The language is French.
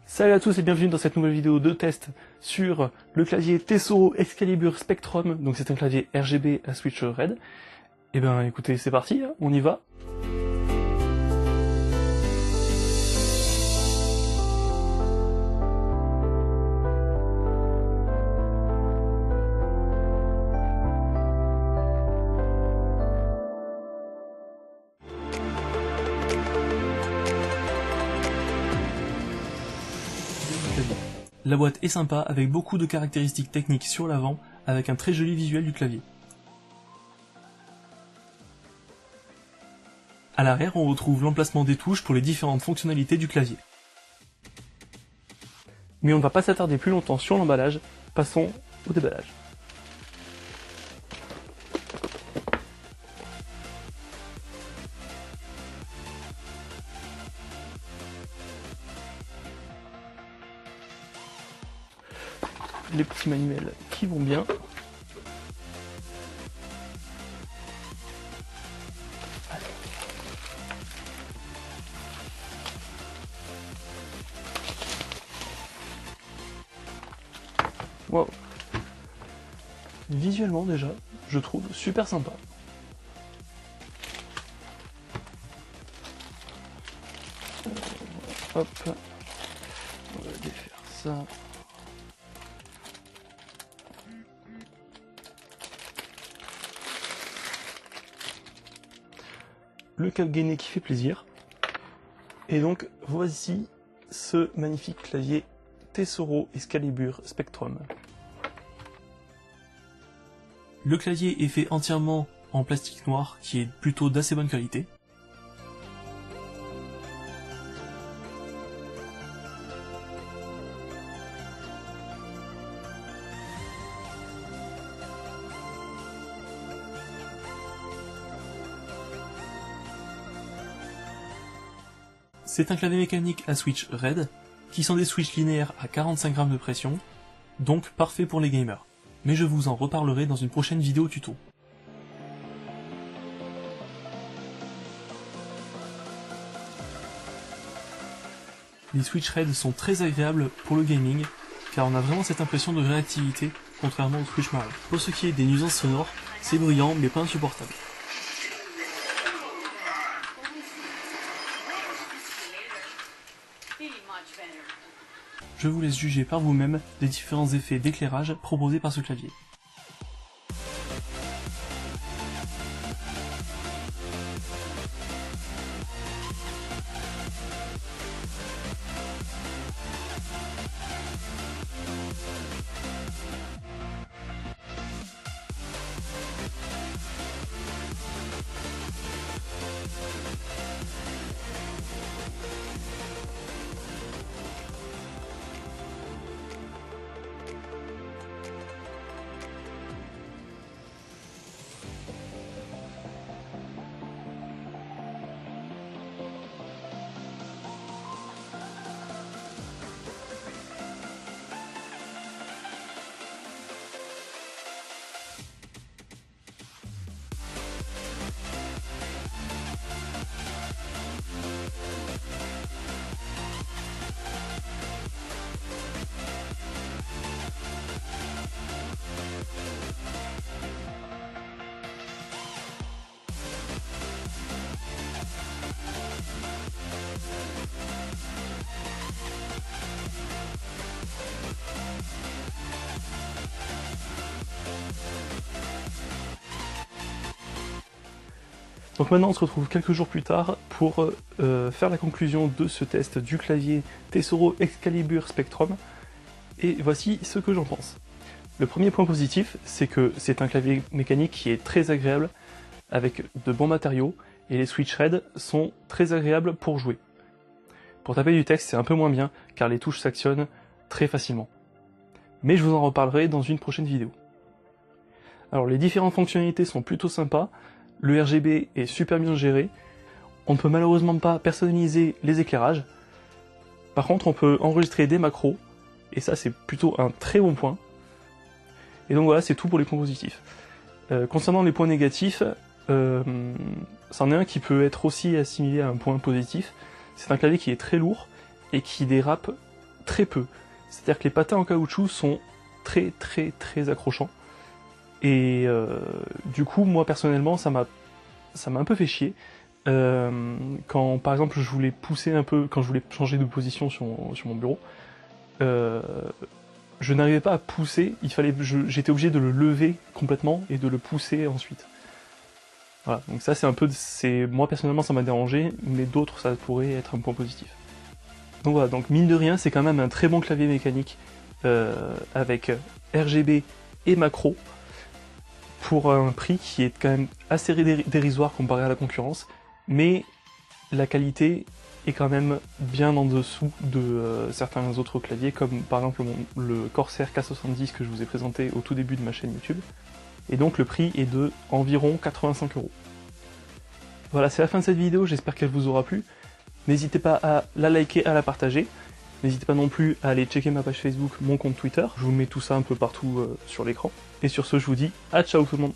Salut à tous et bienvenue dans cette nouvelle vidéo de test sur le clavier Tesoro Excalibur Spectrum. Donc c'est un clavier RGB à switch Red. Et ben écoutez, c'est parti, on y va. La boîte est sympa avec beaucoup de caractéristiques techniques sur l'avant avec un très joli visuel du clavier. À l'arrière, on retrouve l'emplacement des touches pour les différentes fonctionnalités du clavier. Mais on ne va pas s'attarder plus longtemps sur l'emballage, passons au déballage. Les petits manuels qui vont bien. Wow. Visuellement déjà, je trouve super sympa. Hop, on va défaire ça. Le câble gainé qui fait plaisir. Et donc voici ce magnifique clavier Tesoro Excalibur Spectrum. Le clavier est fait entièrement en plastique noir qui est plutôt d'assez bonne qualité. C'est un clavier mécanique à switch Red, qui sont des switches linéaires à 45 grammes de pression, donc parfait pour les gamers. Mais je vous en reparlerai dans une prochaine vidéo tuto. Les switch Red sont très agréables pour le gaming, car on a vraiment cette impression de réactivité, contrairement aux switch marron. Pour ce qui est des nuisances sonores, c'est bruyant mais pas insupportable. Je vous laisse juger par vous-même des différents effets d'éclairage proposés par ce clavier. Donc maintenant on se retrouve quelques jours plus tard pour faire la conclusion de ce test du clavier Tesoro Excalibur Spectrum, et voici ce que j'en pense. Le premier point positif, c'est que c'est un clavier mécanique qui est très agréable, avec de bons matériaux, et les switch Red sont très agréables pour jouer. Pour taper du texte c'est un peu moins bien, car les touches s'actionnent très facilement. Mais je vous en reparlerai dans une prochaine vidéo. Alors les différentes fonctionnalités sont plutôt sympas. Le RGB est super bien géré, on ne peut malheureusement pas personnaliser les éclairages, par contre on peut enregistrer des macros, et ça c'est plutôt un très bon point. Et donc voilà, c'est tout pour les points positifs. Concernant les points négatifs, c'en est un qui peut être aussi assimilé à un point positif, c'est un clavier qui est très lourd, et qui dérape très peu. C'est-à-dire que les patins en caoutchouc sont très accrochants. Et du coup, moi personnellement, ça m'a un peu fait chier. Quand par exemple je voulais pousser un peu, quand je voulais changer de position sur mon bureau, je n'arrivais pas à pousser, j'étais obligé de le lever complètement et de le pousser ensuite. Voilà, donc ça moi personnellement ça m'a dérangé, mais d'autres ça pourrait être un point positif. Donc voilà, donc mine de rien c'est quand même un très bon clavier mécanique avec RGB et macro pour un prix qui est quand même assez dérisoire comparé à la concurrence, mais la qualité est quand même bien en dessous de certains autres claviers, comme par exemple le Corsair K70 que je vous ai présenté au tout début de ma chaîne YouTube. Et donc le prix est de environ 85 €. Voilà, c'est la fin de cette vidéo, j'espère qu'elle vous aura plu. N'hésitez pas à la liker, à la partager. N'hésitez pas non plus à aller checker ma page Facebook, mon compte Twitter. Je vous mets tout ça un peu partout sur l'écran. Et sur ce, je vous dis à ciao tout le monde.